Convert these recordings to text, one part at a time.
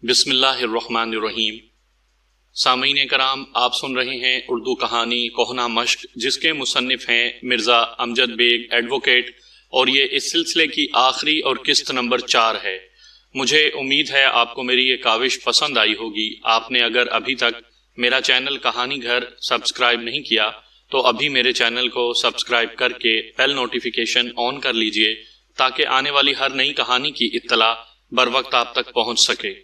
بسم اللہ الرحمن الرحیم۔ سامعین کرام، آپ سن رہے ہیں اردو کہانی کوہنا مشق، جس کے مصنف ہیں مرزا امجد بیگ ایڈوکیٹ، اور یہ اس سلسلے کی آخری اور قسط نمبر 4 ہے۔ مجھے امید ہے آپ کو میری یہ کاوش پسند آئی ہوگی۔ آپ نے اگر ابھی تک میرا چینل کہانی گھر سبسکرائب نہیں کیا تو ابھی میرے چینل کو سبسکرائب کر کے بیل نوٹیفیکیشن آن کر لیجئے تاکہ آنے والی ہر نئی کہانی کی اطلاع بر وقت آپ تک پہنچ سکے۔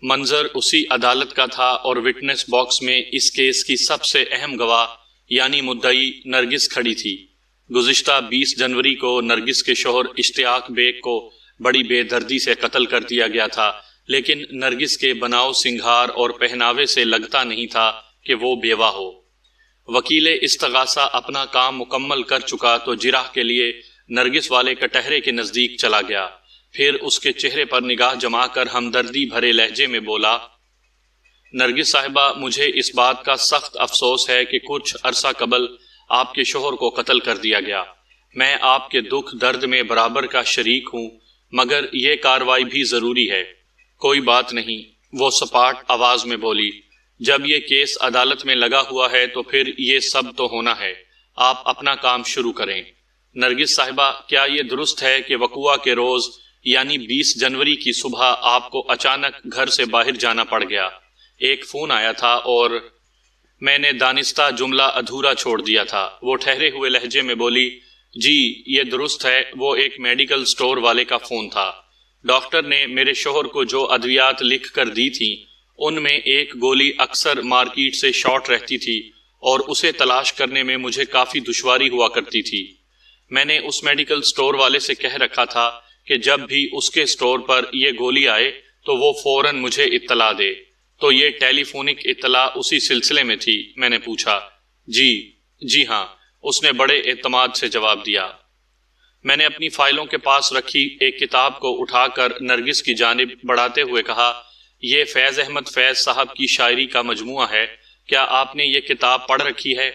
منظر اسی عدالت کا تھا اور وٹنس باکس میں اس کیس کی سب سے اہم گواہ یعنی مدعی نرگس کھڑی تھی۔ گزشتہ 20 جنوری کو نرگس کے شوہر اشتیاق بیگ کو بڑی بے دردی سے قتل کر دیا گیا تھا، لیکن نرگس کے بناؤ سنگھار اور پہناوے سے لگتا نہیں تھا کہ وہ بیوہ ہو۔ وکیل استغاثہ اپنا کام مکمل کر چکا تو جرح کے لیے نرگس والے کٹہرے کے نزدیک چلا گیا۔ پھر اس کے چہرے پر نگاہ جما کر ہمدردی بھرے لہجے میں بولا، نرگس صاحبہ، مجھے اس بات کا سخت افسوس ہے کہ کچھ عرصہ قبل آپ کے شوہر کو قتل کر دیا گیا۔ میں آپ کے دکھ درد میں برابر کا شریک ہوں، مگر یہ کارروائی بھی ضروری ہے۔ کوئی بات نہیں، وہ سپاٹ آواز میں بولی، جب یہ کیس عدالت میں لگا ہوا ہے تو پھر یہ سب تو ہونا ہے۔ آپ اپنا کام شروع کریں۔ نرگس صاحبہ، کیا یہ درست ہے کہ وقوعہ کے روز یعنی 20 جنوری کی صبح آپ کو اچانک گھر سے باہر جانا پڑ گیا؟ ایک فون آیا تھا اور میں نے دانستہ جملہ ادھورا چھوڑ دیا تھا۔ وہ ٹھہرے ہوئے لہجے میں بولی، جی یہ درست ہے، وہ ایک میڈیکل سٹور والے کا فون تھا۔ ڈاکٹر نے میرے شوہر کو جو ادویات لکھ کر دی تھیں ان میں ایک گولی اکثر مارکیٹ سے شارٹ رہتی تھی اور اسے تلاش کرنے میں مجھے کافی دشواری ہوا کرتی تھی۔ میں نے اس میڈیکل سٹور والے سے کہہ رکھا تھا کہ جب بھی اس کے سٹور پر یہ گولی آئے تو وہ فوراً مجھے اطلاع دے۔ تو یہ ٹیلی فونک اطلاع اسی سلسلے میں تھی؟ میں نے پوچھا۔ جی ہاں، اس نے بڑے اعتماد سے جواب دیا۔ میں نے اپنی فائلوں کے پاس رکھی ایک کتاب کو اٹھا کر نرگس کی جانب بڑھاتے ہوئے کہا، یہ فیض احمد فیض صاحب کی شاعری کا مجموعہ ہے، کیا آپ نے یہ کتاب پڑھ رکھی ہے؟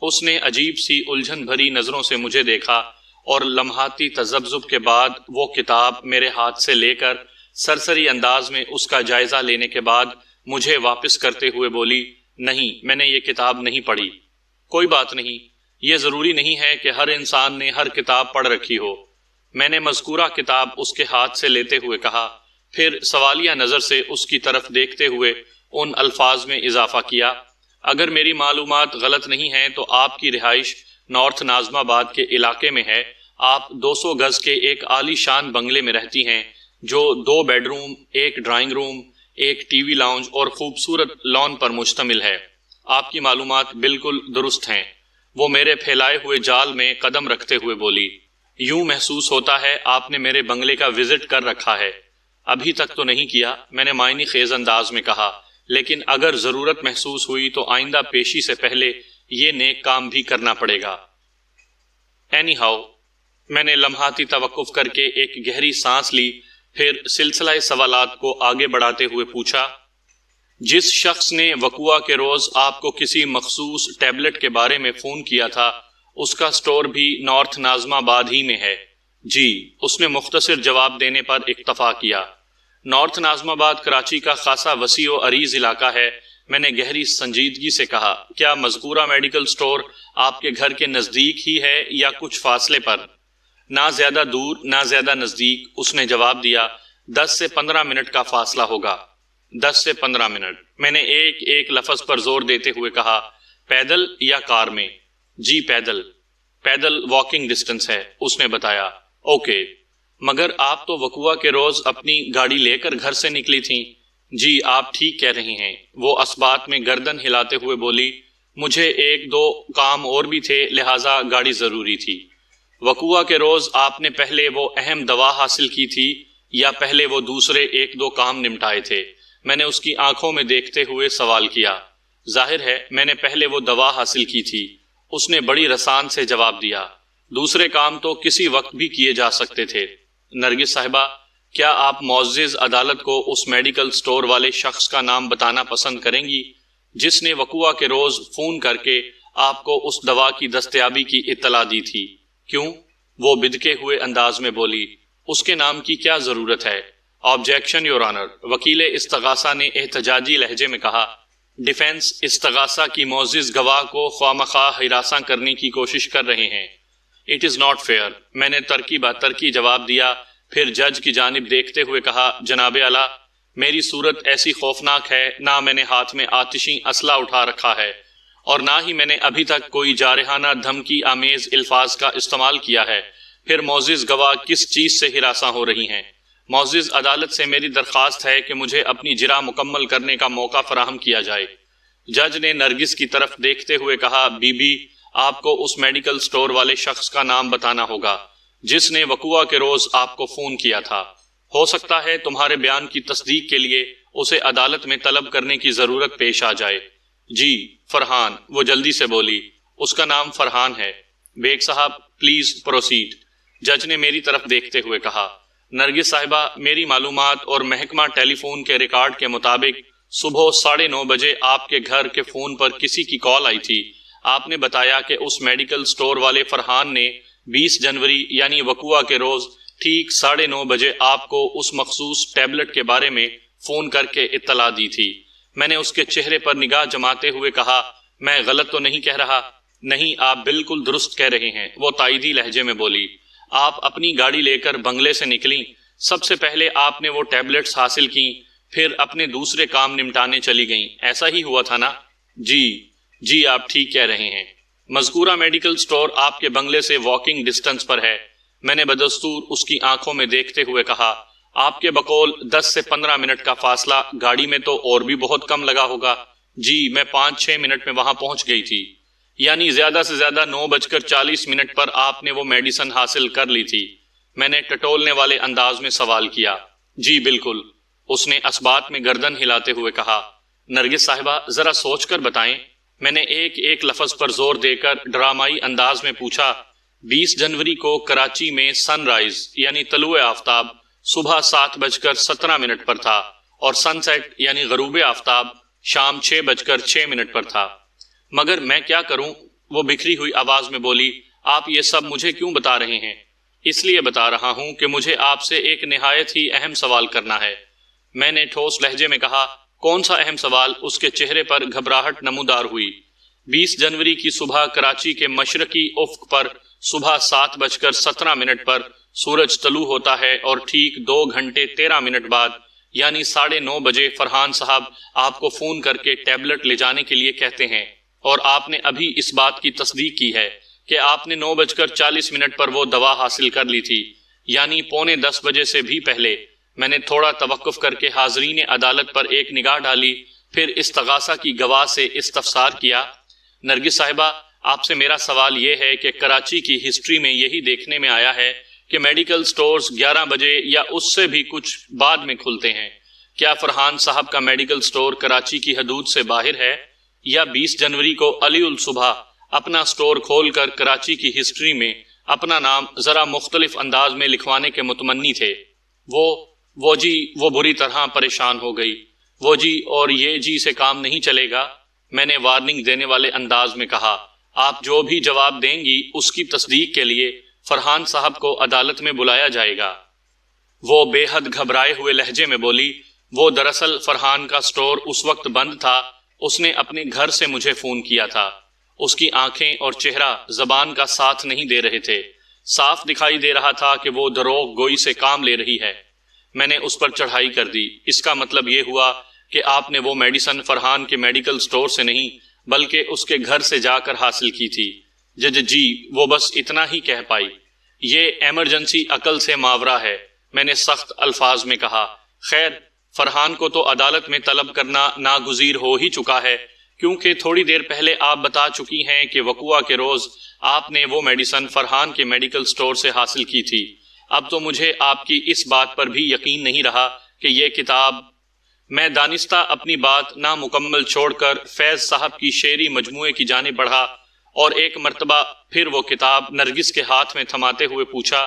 اس نے عجیب سی الجھن بھری نظروں سے مجھے دیکھا اور لمحاتی تذبذب کے بعد وہ کتاب میرے ہاتھ سے لے کر سرسری انداز میں اس کا جائزہ لینے کے بعد مجھے واپس کرتے ہوئے بولی، نہیں، میں نے یہ کتاب نہیں پڑھی۔ کوئی بات نہیں، یہ ضروری نہیں ہے کہ ہر انسان نے ہر کتاب پڑھ رکھی ہو۔ میں نے مذکورہ کتاب اس کے ہاتھ سے لیتے ہوئے کہا، پھر سوالیہ نظر سے اس کی طرف دیکھتے ہوئے ان الفاظ میں اضافہ کیا، اگر میری معلومات غلط نہیں ہیں تو آپ کی رہائش نارتھ ناظم آباد کے علاقے میں ہے۔ آپ 200 گز کے ایک عالی شان بنگلے میں رہتی ہیں جو 2 بیڈ روم، ایک ڈرائنگ روم، ایک ٹی وی لاؤنج اور خوبصورت لان پر مشتمل ہے۔ آپ کی معلومات بالکل درست ہیں۔ وہ میرے پھیلائے ہوئے جال میں قدم رکھتے ہوئے بولی، یوں محسوس ہوتا ہے آپ نے میرے بنگلے کا وزٹ کر رکھا ہے۔ ابھی تک تو نہیں کیا، میں نے معنی خیز انداز میں کہا، لیکن اگر ضرورت محسوس ہوئی تو آئندہ پیشی سے پہلے یہ نیک کام بھی کرنا پڑے گا۔ اینی ہاؤ، میں نے لمحاتی توقف کر کے ایک گہری سانس لی، پھر سلسلہ سوالات کو آگے بڑھاتے ہوئے پوچھا، جس شخص نے وقوعہ کے روز آپ کو کسی مخصوص ٹیبلٹ کے بارے میں فون کیا تھا اس کا سٹور بھی نارتھ ناظم آباد ہی میں ہے؟ جی، اس نے مختصر جواب دینے پر اکتفا کیا۔ نارتھ ناظم آباد کراچی کا خاصا وسیع و عریض علاقہ ہے، میں نے گہری سنجیدگی سے کہا۔ کیا مذکورہ میڈیکل سٹور آپ کے گھر کے نزدیک ہی ہے یا کچھ فاصلے پر؟ نہ زیادہ دور نہ زیادہ نزدیک، اس نے جواب دیا، 10 سے 15 منٹ کا فاصلہ ہوگا۔ 10 سے 15 منٹ، میں نے ایک ایک لفظ پر زور دیتے ہوئے کہا، پیدل یا کار میں؟ جی پیدل واکنگ ڈسٹنس ہے، اس نے بتایا۔ اوکے، مگر آپ تو وقوعہ کے روز اپنی گاڑی لے کر گھر سے نکلی تھیں؟ جی آپ ٹھیک کہہ رہی ہیں، وہ اسبات میں گردن ہلاتے ہوئے بولی، مجھے 1-2 کام اور بھی تھے لہٰذا گاڑی ضروری تھی۔ وقوعہ کے روز آپ نے پہلے وہ اہم دوا حاصل کی تھی یا پہلے وہ دوسرے 1-2 کام نمٹائے تھے؟ میں نے اس کی آنکھوں میں دیکھتے ہوئے سوال کیا۔ ظاہر ہے میں نے پہلے وہ دوا حاصل کی تھی، اس نے بڑی رسان سے جواب دیا، دوسرے کام تو کسی وقت بھی کیے جا سکتے تھے۔ نرگس صاحبہ، کیا آپ معزز عدالت کو اس میڈیکل سٹور والے شخص کا نام بتانا پسند کریں گی جس نے وقوعہ کے روز فون کر کے آپ کو اس دوا کی دستیابی کی اطلاع دی تھی؟ کیوں؟ وہ بدکے ہوئے انداز میں بولی، اس کے نام کی کیا ضرورت ہے؟ آبجیکشن یور آنر، وکیل استغاثہ نے احتجاجی لہجے میں کہا۔ ڈیفینس استغاثہ کی معزز گواہ کو خواہ ہراساں کرنے کی کوشش کر رہے ہیں۔ اٹ از ناٹ فیئر، میں نے ترکی بہ ترکی جواب دیا، پھر جج کی جانب دیکھتے ہوئے کہا، جناب اعلیٰ، میری صورت ایسی خوفناک ہے، نہ میں نے ہاتھ میں آتشی اسلحہ اٹھا رکھا ہے اور نہ ہی میں نے ابھی تک کوئی جارحانہ دھمکی آمیز الفاظ کا استعمال کیا ہے۔ پھر معزز گواہ کس چیز سے ہراساں ہو رہی ہیں؟ معزز عدالت سے میری درخواست ہے کہ مجھے اپنی جرح مکمل کرنے کا موقع فراہم کیا جائے۔ جج نے نرگس کی طرف دیکھتے ہوئے کہا، بی بی، آپ کو اس میڈیکل سٹور والے شخص کا نام بتانا ہوگا جس نے وقوع کے روز آپ کو فون کیا تھا۔ ہو سکتا ہے تمہارے بیان کی تصدیق کے لیے اسے عدالت میں طلب کرنے کی ضرورت پیش آ جائے۔ جی، فرحان، وہ جلدی سے بولی، اس کا نام فرحان ہے۔ بیگ صاحب، پلیز پروسیڈ، جج نے میری طرف دیکھتے ہوئے کہا۔ نرگس صاحبہ، میری معلومات اور محکمہ ٹیلی فون کے ریکارڈ کے مطابق صبح 9:30 بجے آپ کے گھر کے فون پر کسی کی کال آئی تھی۔ آپ نے بتایا کہ اس میڈیکل سٹور والے فرحان نے 20 جنوری یعنی وقوع کے روز ٹھیک 9:30 بجے آپ کو اس مخصوص ٹیبلٹ کے بارے میں فون کر کے اطلاع دی تھی۔ میں نے اس کے چہرے پر نگاہ جماتے ہوئے کہا، میں غلط تو نہیں کہہ رہا؟ نہیں، آپ بالکل درست کہہ رہے ہیں، وہ تائیدی لہجے میں بولی۔ آپ اپنی گاڑی لے کر بنگلے سے نکلیں، سب سے پہلے آپ نے وہ ٹیبلٹس حاصل کیں، پھر اپنے دوسرے کام نمٹانے چلی گئیں، ایسا ہی ہوا تھا نا؟ جی، آپ ٹھیک کہہ رہے ہیں۔ مذکورہ میڈیکل سٹور آپ کے بنگلے سے واکنگ ڈسٹنس پر ہے۔ میں نے بدستور اس کی آنکھوں میں دیکھتے ہوئے کہا، آپ کے بقول 10 سے 15 منٹ کا فاصلہ، گاڑی میں تو اور بھی بہت کم لگا ہوگا۔ جی، میں 5-6 منٹ میں وہاں پہنچ گئی تھی۔ یعنی زیادہ سے زیادہ 9:40 پر آپ نے وہ میڈیسن حاصل کر لی تھی؟ میں نے ٹٹولنے والے انداز میں سوال کیا۔ جی بالکل، اس نے اثبات میں گردن ہلاتے ہوئے کہا۔ نرگس صاحبہ، ذرا سوچ کر بتائیں، میں نے ایک ایک لفظ پر زور دے کر ڈرامائی انداز میں پوچھا۔ 20 جنوری کو کراچی میں سن رائز یعنی طلوع آفتاب صبح 7:17 پر تھا اور سن سیٹ یعنی غروب آفتاب شام 6:06 پر تھا۔ مگر میں کیا کروں؟ وہ بکھری ہوئی آواز میں بولی، آپ یہ سب مجھے کیوں بتا رہے ہیں؟ اس لیے بتا رہا ہوں کہ مجھے آپ سے ایک نہایت ہی اہم سوال کرنا ہے۔ میں نے ٹھوس لہجے میں کہا، کون سا اہم سوال؟ اس کے چہرے پر گھبراہٹ نمودار ہوئی۔ 20 جنوری کی صبح کراچی کے مشرقی افق پر صبح 7:17 پر سورج طلوع ہوتا ہے اور ٹھیک 2 گھنٹے 13 منٹ بعد یعنی 9:30 بجے فرحان صاحب آپ کو فون کر کے ٹیبلٹ لے جانے کے لیے کہتے ہیں، اور آپ نے ابھی اس بات کی تصدیق کی ہے کہ آپ نے 9:40 پر وہ دوا حاصل کر لی تھی، یعنی 9:45 بجے سے بھی پہلے۔ میں نے تھوڑا توقف کر کے حاضرین عدالت پر ایک نگاہ ڈالی، پھر استغاثہ کی گواہ سے استفسار کیا، نرگس صاحبہ، آپ سے میرا سوال یہ ہے کہ کراچی کی ہسٹری میں یہی دیکھنے میں آیا ہے کہ میڈیکل سٹورز 11 بجے یا اس سے بھی کچھ بعد میں کھلتے ہیں۔ کیا فرحان صاحب کا میڈیکل سٹور کراچی کی حدود سے باہر ہے، یا 20 جنوری کو علی الصبح اپنا سٹور کھول کر کراچی کی ہسٹری میں اپنا نام ذرا مختلف انداز میں لکھوانے کے متمنی تھے؟ وہ بری طرح پریشان ہو گئی۔ وہ جی اور یہ جی سے کام نہیں چلے گا، میں نے وارننگ دینے والے انداز میں کہا۔ آپ جو بھی جواب دیں گی اس کی تصدیق کے لیے فرحان صاحب کو عدالت میں بلایا جائے گا۔ وہ بے حد گھبرائے ہوئے لہجے میں بولی، وہ دراصل فرحان کا سٹور اس وقت بند تھا، اس نے اپنے گھر سے مجھے فون کیا تھا۔ اس کی آنکھیں اور چہرہ زبان کا ساتھ نہیں دے رہے تھے، صاف دکھائی دے رہا تھا کہ وہ دروغ گوئی سے کام لے رہی ہے۔ میں نے اس پر چڑھائی کر دی۔ اس کا مطلب یہ ہوا کہ آپ نے وہ میڈیسن فرحان کے میڈیکل سٹور سے نہیں بلکہ اس کے گھر سے جا کر حاصل کی تھی؟ جی، وہ بس اتنا ہی کہہ پائی۔ یہ ایمرجنسی عقل سے ماورا ہے، میں نے سخت الفاظ میں کہا۔ خیر، فرحان کو تو عدالت میں طلب کرنا ناگزیر ہو ہی چکا ہے، کیونکہ تھوڑی دیر پہلے آپ بتا چکی ہیں کہ وقوع کے روز آپ نے وہ میڈیسن فرحان کے میڈیکل سٹور سے حاصل کی تھی۔ اب تو مجھے آپ کی اس بات پر بھی یقین نہیں رہا کہ یہ کتاب… میں دانستہ اپنی بات نامکمل چھوڑ کر فیض صاحب کی شعری مجموعے کی جانب بڑھا اور ایک مرتبہ پھر وہ کتاب نرگس کے ہاتھ میں تھماتے ہوئے پوچھا،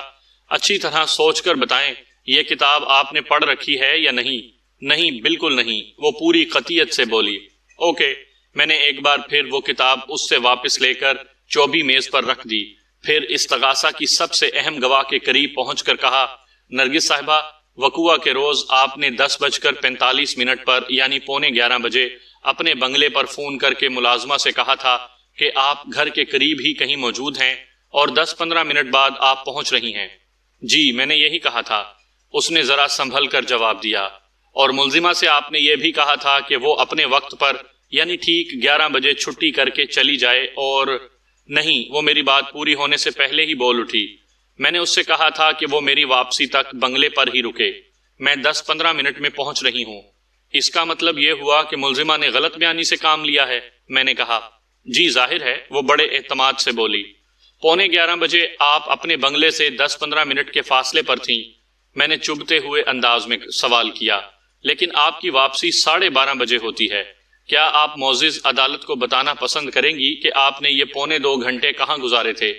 اچھی طرح سوچ کر بتائیں، یہ کتاب آپ نے پڑھ رکھی ہے یا نہیں؟ نہیں، بالکل نہیں، وہ پوری قطعیت سے بولی۔ اوکے، میں نے ایک بار پھر وہ کتاب اس سے واپس لے کر چوبی میز پر رکھ دی، پھر استغاثہ کی سب سے اہم گواہ کے قریب پہنچ کر کہا، نرگس صاحبہ، وقوعہ کے روز آپ نے 10:45 پر یعنی 11:15 بجے اپنے بنگلے پر فون کر کے ملازمہ سے کہا تھا کہ آپ گھر کے قریب ہی کہیں موجود ہیں اور 10-15 منٹ بعد آپ پہنچ رہی ہیں۔ جی، میں نے یہی کہا تھا، اس نے ذرا سنبھل کر جواب دیا۔ اور ملزمہ سے آپ نے یہ بھی کہا تھا کہ وہ اپنے وقت پر یعنی ٹھیک 11 بجے چھٹی کر کے چلی جائے اور نہیں، وہ میری بات پوری ہونے سے پہلے ہی بول اٹھی۔ میں نے اس سے کہا تھا کہ وہ میری واپسی تک بنگلے پر ہی رکے، میں 10-15 منٹ میں پہنچ رہی ہوں۔ اس کا مطلب یہ ہوا کہ ملزمہ نے غلط بیانی سے کام لیا ہے؟ میں نے کہا، جی ظاہر ہے، وہ بڑے اعتماد سے بولی۔ 11:15 بجے آپ اپنے بنگلے سے 10-15 منٹ کے فاصلے پر تھیں؟ میں نے چبھتے ہوئے انداز میں سوال کیا۔ لیکن آپ کی واپسی 12:30 بجے ہوتی ہے۔ کیا آپ معزز عدالت کو بتانا پسند کریں گی کہ آپ نے یہ 2.25 گھنٹے کہاں گزارے تھے؟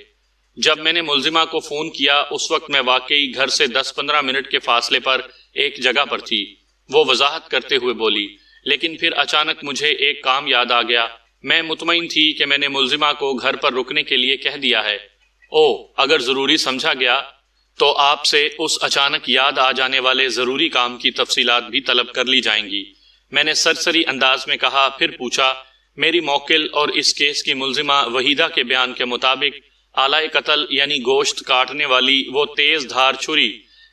جب میں نے ملزمہ کو فون کیا اس وقت میں واقعی گھر سے 10-15 منٹ کے فاصلے پر ایک جگہ پر تھی، وہ وضاحت کرتے ہوئے بولی۔ لیکن پھر اچانک مجھے ایک کام یاد آ گیا۔ میں مطمئن تھی کہ میں نے ملزمہ کو گھر پر رکنے کے لیے کہہ دیا ہے۔ اگر ضروری سمجھا گیا تو آپ سے اس اچانک یاد آ جانے والے ضروری کام کی تفصیلات بھی طلب کر لی جائیں گی، میں نے سرسری انداز میں کہا۔ پھر پوچھا، میری موکل اور اس کیس کی ملزمہ وحیدہ کے بیان کے مطابق آلہ قتل یعنی گوشت کاٹنے والی وہ تیز دھار چھری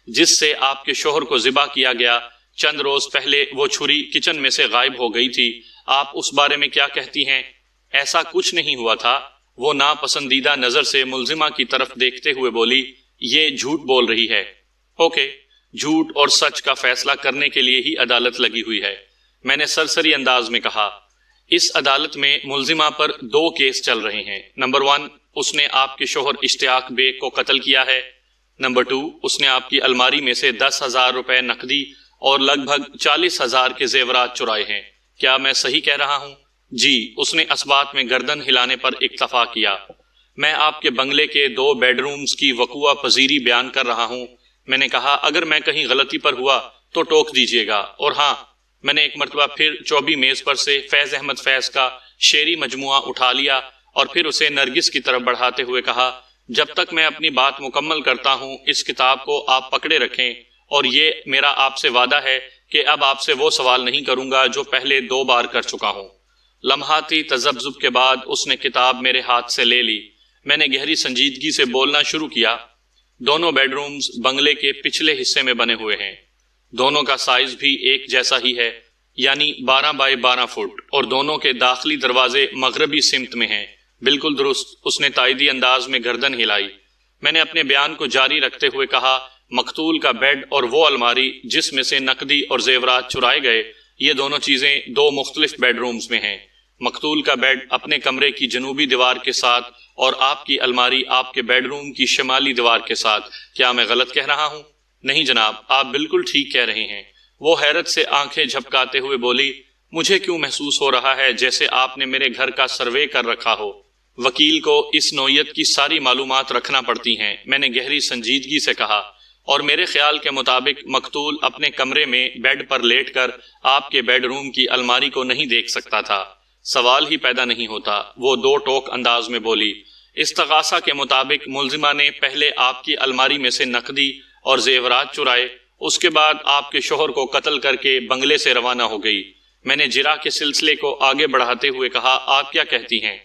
جس سے آپ کے شوہر کو ذبح کیا گیا، چند روز پہلے وہ چھری کچن میں سے غائب ہو گئی تھی، آپ اس بارے میں کیا کہتی ہیں؟ ایسا کچھ نہیں ہوا تھا، وہ ناپسندیدہ نظر سے ملزمہ کی طرف دیکھتے ہوئے بولی۔ یہ جھوٹ بول رہی ہے۔ اوکے، جھوٹ اور سچ کا فیصلہ کرنے کے لیے ہی عدالت لگی ہوئی ہے، میں نے سرسری انداز میں کہا۔ اس عدالت میں ملزمہ پر 2 کیس چل رہے ہیں۔ نمبر 1، اس نے آپ کے شوہر اشتیاق بیگ کو قتل کیا ہے۔ نمبر 2، اس نے آپ کی الماری میں سے 10,000 روپے نقدی اور لگ بھگ 40,000 کے زیورات چرائے ہیں۔ کیا میں صحیح کہہ رہا ہوں؟ جی، اس نے اثبات میں گردن ہلانے پر اکتفا کیا۔ میں آپ کے بنگلے کے 2 بیڈ رومز کی وقوع پذیری بیان کر رہا ہوں، میں نے کہا۔ اگر میں کہیں غلطی پر ہوا تو ٹوک دیجیے گا۔ اور ہاں، میں نے ایک مرتبہ پھر چوبی میز پر سے فیض احمد فیض کا شعری مجموعہ اٹھا لیا اور پھر اسے نرگس کی طرف بڑھاتے ہوئے کہا، جب تک میں اپنی بات مکمل کرتا ہوں اس کتاب کو آپ پکڑے رکھیں، اور یہ میرا آپ سے وعدہ ہے کہ اب آپ سے وہ سوال نہیں کروں گا جو پہلے 2 بار کر چکا ہوں۔ لمحاتی تذبذب کے بعد اس نے کتاب میرے ہاتھ سے لے لی۔ میں نے گہری سنجیدگی سے بولنا شروع کیا۔ دونوں بیڈ رومز بنگلے کے پچھلے حصے میں بنے ہوئے ہیں، دونوں کا سائز بھی ایک جیسا ہی ہے، یعنی 12 بائی 12 فٹ، اور دونوں کے داخلی دروازے مغربی سمت میں ہیں۔ بالکل درست، اس نے تائیدی انداز میں گردن ہلائی۔ میں نے اپنے بیان کو جاری رکھتے ہوئے کہا، مقتول کا بیڈ اور وہ الماری جس میں سے نقدی اور زیورات چرائے گئے، یہ دونوں چیزیں 2 مختلف بیڈ رومز میں ہیں۔ مقتول کا بیڈ اپنے کمرے کی جنوبی دیوار کے ساتھ اور آپ کی الماری آپ کے بیڈ روم کی شمالی دیوار کے ساتھ۔ کیا میں غلط کہہ رہا ہوں؟ نہیں جناب، آپ بالکل ٹھیک کہہ رہے ہیں۔ وہ حیرت سے آنکھیں جھپکاتے ہوئے بولی، مجھے کیوں محسوس ہو رہا ہے جیسے آپ نے میرے گھر کا سروے کر رکھا ہو۔ وکیل کو اس نوعیت کی ساری معلومات رکھنا پڑتی ہیں، میں نے گہری سنجیدگی سے کہا، اور میرے خیال کے مطابق مقتول اپنے کمرے میں بیڈ پر لیٹ کر آپ کے بیڈ روم کی الماری کو نہیں دیکھ سکتا تھا۔ سوال ہی پیدا نہیں ہوتا، وہ 2 ٹوک انداز میں بولی۔ استغاثہ کے مطابق ملزمہ نے پہلے آپ کی الماری میں سے نقدی اور زیورات چرائے، اس کے بعد آپ کے شوہر کو قتل کر کے بنگلے سے روانہ ہو گئی۔ میں نے جرح کے سلسلے کو آگے بڑھاتے ہوئے کہا، آپ کیا کہتی ہیں؟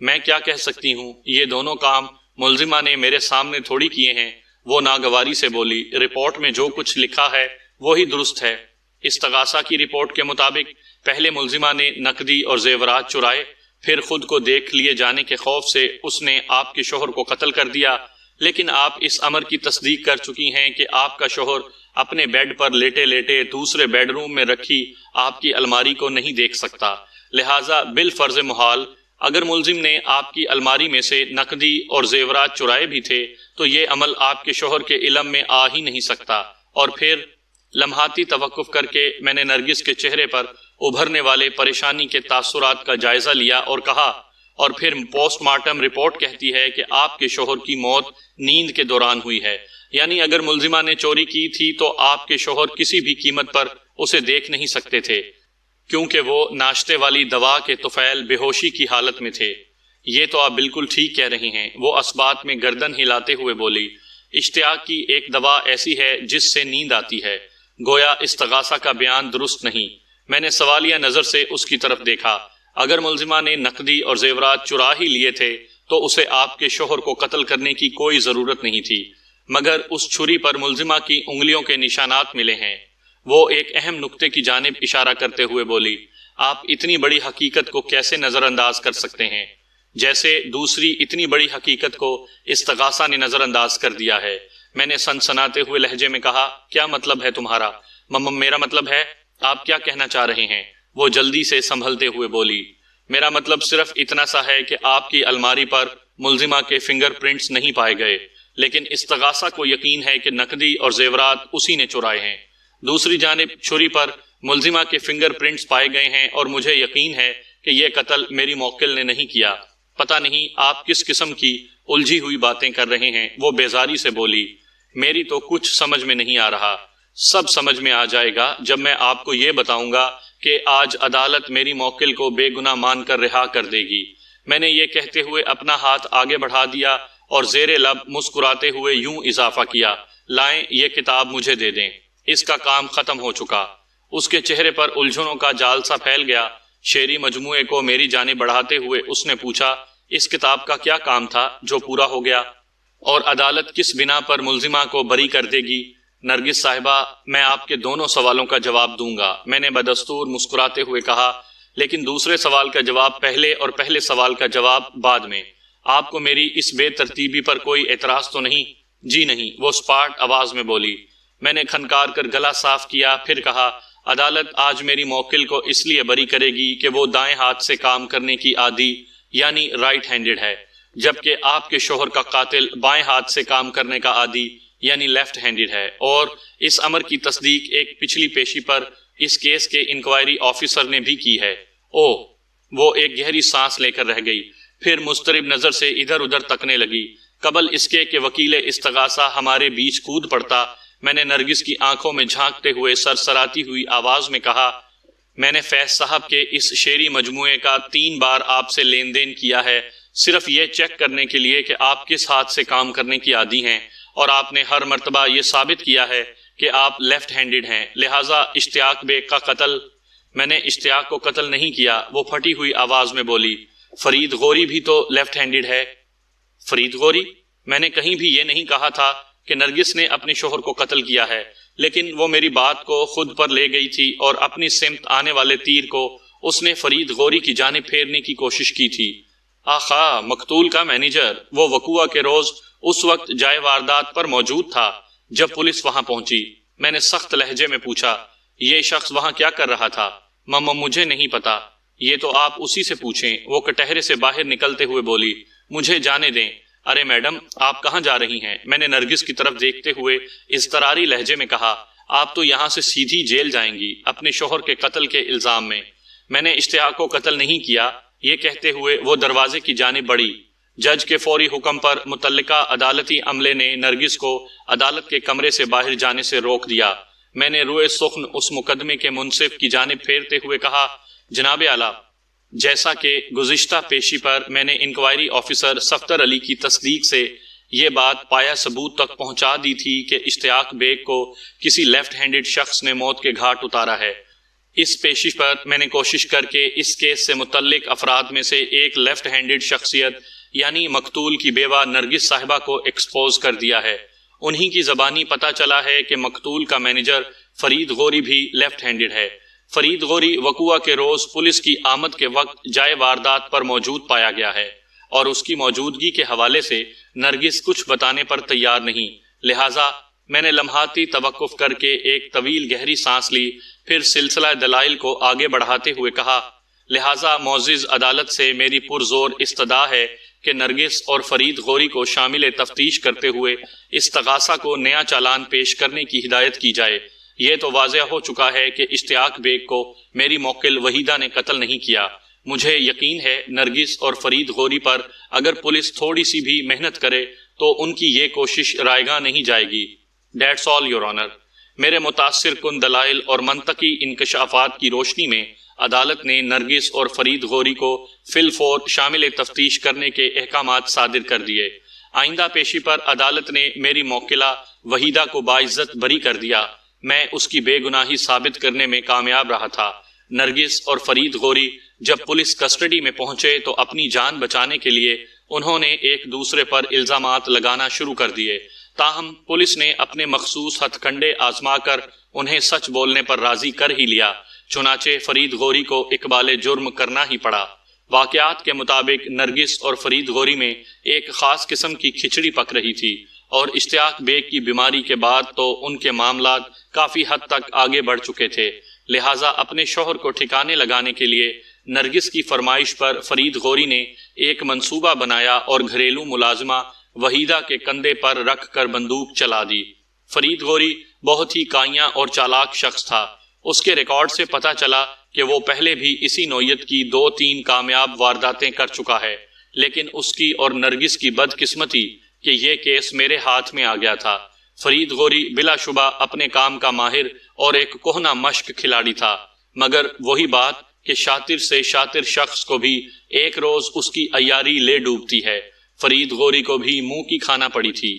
میں کیا کہہ سکتی ہوں، یہ دونوں کام ملزمہ نے میرے سامنے تھوڑی کیے ہیں، وہ ناگواری سے بولی۔ رپورٹ میں جو کچھ لکھا ہے وہی درست ہے۔ استغاثہ کی رپورٹ کے مطابق پہلے ملزمہ نے نقدی اور زیورات چرائے، پھر خود کو دیکھ لیے جانے کے خوف سے اس نے آپ کے شوہر کو قتل کر دیا، لیکن آپ اس امر کی تصدیق کر چکی ہیں کہ آپ کا شوہر اپنے بیڈ پر لیٹے لیٹے دوسرے بیڈ روم میں رکھی آپ کی الماری کو نہیں دیکھ سکتا، لہٰذا بالفرض محال اگر ملزم نے آپ کی الماری میں سے نقدی اور زیورات چرائے بھی تھے تو یہ عمل آپ کے شوہر کے علم میں آ ہی نہیں سکتا۔ اور پھر لمحاتی توقف کر کے میں نے نرگس کے چہرے پر ابھرنے والے پریشانی کے تاثرات کا جائزہ لیا اور کہا، اور پھر پوسٹ مارٹم رپورٹ کہتی ہے کہ آپ کے شوہر کی موت نیند کے دوران ہوئی ہے، یعنی اگر ملزمہ نے چوری کی تھی تو آپ کے شوہر کسی بھی قیمت پر اسے دیکھ نہیں سکتے تھے، کیونکہ وہ ناشتے والی دوا کے طفیل بے ہوشی کی حالت میں تھے۔ یہ تو آپ بالکل ٹھیک کہہ رہے ہیں، وہ اسبات میں گردن ہلاتے ہوئے بولی۔ اشتیاق کی ایک دوا ایسی ہے جس سے نیند آتی ہے۔ گویا استغاثہ کا بیان درست نہیں۔ میں نے سوالیہ نظر سے اس کی طرف دیکھا۔ اگر ملزمہ نے نقدی اور زیورات چرا ہی لیے تھے تو اسے آپ کے شوہر کو قتل کرنے کی کوئی ضرورت نہیں تھی، مگر اس چھری پر ملزمہ کی انگلیوں کے نشانات ملے ہیں۔ وہ ایک اہم نقطے کی جانب اشارہ کرتے ہوئے بولی، آپ اتنی بڑی حقیقت کو کیسے نظر انداز کر سکتے ہیں؟ جیسے دوسری اتنی بڑی حقیقت کو استغاثہ نے نظر انداز کر دیا ہے۔ میں نے سنسناتے ہوئے لہجے میں کہا، کیا مطلب ہے تمہارا؟ میرا مطلب ہے، آپ کیا کہنا چاہ رہے ہیں؟ وہ جلدی سے سنبھلتے ہوئے بولی، میرا مطلب صرف اتنا سا ہے کہ آپ کی الماری پر ملزمہ کے فنگر پرنٹس نہیں پائے گئے، لیکن استغاثہ کو یقین ہے کہ نقدی اور زیورات اسی نے چرائے ہیں۔ دوسری جانب چھری پر ملزمہ کے فنگر پرنٹس پائے گئے ہیں اور مجھے یقین ہے کہ یہ قتل میری موکل نے نہیں کیا۔ پتہ نہیں آپ کس قسم کی الجھی ہوئی باتیں کر رہے ہیں، وہ بیزاری سے بولی۔ میری تو کچھ سمجھ میں نہیں آ رہا۔ سب سمجھ میں آ جائے گا جب میں آپ کو یہ بتاؤں گا کہ آج عدالت میری موکل کو بے گناہ مان کر رہا کر دے گی۔ میں نے یہ کہتے ہوئے اپنا ہاتھ آگے بڑھا دیا اور زیر لب مسکراتے ہوئے یوں اضافہ کیا، لائیں یہ کتاب مجھے دے دیں، اس کا کام ختم ہو چکا۔ اس کے چہرے پر الجھنوں کا جال سا پھیل گیا۔ شعری مجموعے کو میری جانب بڑھاتے ہوئے اس نے پوچھا، اس کتاب کا کیا کام تھا جو پورا ہو گیا؟ اور عدالت کس بنا پر ملزمہ کو بری کر دے گی؟ نرگس صاحبہ، میں آپ کے دونوں سوالوں کا جواب دوں گا، میں نے بدستور مسکراتے ہوئے کہا، لیکن دوسرے سوال کا جواب پہلے اور پہلے سوال کا جواب بعد میں۔ آپ کو میری اس بے ترتیبی پر کوئی اعتراض تو نہیں؟ جی نہیں، وہ سپاٹ آواز میں بولی۔ میں نے کھنکار کر گلا صاف کیا، پھر کہا، عدالت آج میری موکل کو اس لیے بری کرے گی کہ وہ دائیں ہاتھ سے کام کرنے کی عادی یعنی رائٹ ہینڈڈ ہے، جبکہ آپ کے شوہر کا قاتل بائیں ہاتھ سے کام کرنے کا عادی یعنی لیفٹ ہینڈڈ ہے۔ اور اس امر کی تصدیق ایک پچھلی پیشی پر اس کیس کے انکوائری آفیسر نے بھی کی ہے۔ وہ ایک گہری سانس لے کر رہ گئی، پھر مضطرب نظر سے ادھر ادھر تکنے لگی۔ قبل اس کے کہ وکیل استغاثہ ہمارے بیچ کود پڑتا، میں نے نرگس کی آنکھوں میں جھانکتے ہوئے سرسراتی ہوئی آواز میں کہا، میں نے فیض صاحب کے اس شعری مجموعے کا 3 بار آپ سے لین دین کیا ہے، صرف یہ چیک کرنے کے لیے کہ آپ کس ہاتھ سے کام کرنے کی عادی ہیں، اور آپ نے ہر مرتبہ یہ ثابت کیا ہے کہ آپ لیفٹ ہینڈڈ ہیں، لہٰذا اشتیاق بیگ کا قتل۔ میں نے اشتیاق کو قتل نہیں کیا، وہ پھٹی ہوئی آواز میں بولی، فرید غوری بھی تو لیفٹ ہینڈڈ ہے۔ فرید غوری؟ میں نے کہیں بھی یہ نہیں کہا تھا کہ نرگس نے اپنے شوہر کو قتل کیا ہے، لیکن وہ میری بات کو خود پر لے گئی تھی اور اپنی سمت آنے والے تیر کو اس نے فرید غوری کی جانب پھیرنے کی کوشش کی تھی۔ آخا، مقتول کا مینیجر، وہ وقوع کے روز اس وقت جائے واردات پر موجود تھا جب پولیس وہاں پہنچی۔ میں نے سخت لہجے میں پوچھا، یہ شخص وہاں کیا کر رہا تھا؟ مجھے نہیں پتا، یہ تو آپ اسی سے پوچھیں، وہ کٹہرے سے باہر نکلتے ہوئے بولی۔ مجھے جانے دیں۔ ارے میڈم، آپ کہاں جا رہی ہیں؟ میں نے نرگس کی طرف دیکھتے ہوئے اضطراری لہجے میں کہا، آپ تو یہاں سے سیدھی جیل جائیں گی اپنے شوہر کے قتل کے الزام میں۔ میں نے اشتیاق کو قتل نہیں کیا، یہ کہتے ہوئے وہ دروازے کی جانب بڑھی۔ جج کے فوری حکم پر متعلقہ عدالتی عملے نے نرگس کو عدالت کے کمرے سے باہر جانے سے روک دیا۔ میں نے روئے سخن اس مقدمے کے منصف کی جانب پھیرتے ہوئے کہا، جناب اعلیٰ، جیسا کہ گزشتہ پیشی پر میں نے انکوائری آفیسر صفدر علی کی تصدیق سے یہ بات پایا ثبوت تک پہنچا دی تھی کہ اشتیاق بیگ کو کسی لیفٹ ہینڈڈ شخص نے موت کے گھاٹ اتارا ہے، اس پیشی پر میں نے کوشش کر کے اس کیس سے متعلق افراد میں سے ایک لیفٹ ہینڈڈ شخصیت یعنی مقتول کی بیوہ نرگس صاحبہ کو ایکسپوز کر دیا ہے۔ انہی کی زبانی پتہ چلا ہے کہ مقتول کا مینیجر فرید غوری بھی لیفٹ ہینڈڈ ہے۔ فرید غوری وقوع کے روز پولیس کی آمد کے وقت جائے واردات پر موجود پایا گیا ہے، اور اس کی موجودگی کے حوالے سے نرگس کچھ بتانے پر تیار نہیں، لہٰذا میں نے لمحاتی توقف کر کے ایک طویل گہری سانس لی، پھر سلسلہ دلائل کو آگے بڑھاتے ہوئے کہا، لہٰذا معزز عدالت سے میری پرزور استدعا ہے کہ نرگس اور فرید غوری کو شامل تفتیش کرتے ہوئے استغاثہ کو نیا چالان پیش کرنے کی ہدایت کی جائے۔ یہ تو واضح ہو چکا ہے کہ اشتیاق بیگ کو میری موکل وحیدہ نے قتل نہیں کیا۔ مجھے یقین ہے نرگس اور فرید غوری پر اگر پولیس تھوڑی سی بھی محنت کرے تو ان کی یہ کوشش رائیگاں نہیں جائے گی۔ That's all, Your Honor۔ میرے متاثر کن دلائل اور منطقی انکشافات کی روشنی میں عدالت نے نرگس اور فرید غوری کو فی الفور شامل تفتیش کرنے کے احکامات صادر کر دیے۔ آئندہ پیشی پر عدالت نے میری موکلہ وحیدہ کو باعزت بری کر دیا۔ میں اس کی بے گناہی ثابت کرنے میں کامیاب رہا تھا۔ نرگس اور فرید غوری جب پولیس کسٹڈی میں پہنچے تو اپنی جان بچانے کے لیے انہوں نے ایک دوسرے پر الزامات لگانا شروع کر دیے، تاہم پولیس نے اپنے مخصوص ہتھ کنڈے آزما کر انہیں سچ بولنے پر راضی کر ہی لیا، چنانچہ فرید غوری کو اقبال جرم کرنا ہی پڑا۔ واقعات کے مطابق نرگس اور فرید غوری میں ایک خاص قسم کی کھچڑی پک رہی تھی، اور اشتیاق بیگ کی بیماری کے بعد تو ان کے معاملات کافی حد تک آگے بڑھ چکے تھے، لہٰذا اپنے شوہر کو ٹھکانے لگانے کے لیے نرگس کی فرمائش پر فرید غوری نے ایک منصوبہ بنایا اور گھریلو ملازمہ وحیدہ کے کندھے پر رکھ کر بندوق چلا دی۔ فرید غوری بہت ہی کائیاں اور چالاک شخص تھا۔ اس کے ریکارڈ سے پتہ چلا کہ وہ پہلے بھی اسی نوعیت کی 2-3 کامیاب وارداتیں کر چکا ہے، لیکن اس کی اور نرگس کی بدقسمتی کہ یہ کیس میرے ہاتھ میں آ گیا تھا۔ فرید غوری بلا شبہ اپنے کام کا ماہر اور ایک کہنہ مشق کھلاڑی تھا، مگر وہی بات کہ شاطر سے شاطر شخص کو بھی ایک روز اس کی عیاری لے ڈوبتی ہے۔ فرید غوری کو بھی منہ کی کھانا پڑی تھی۔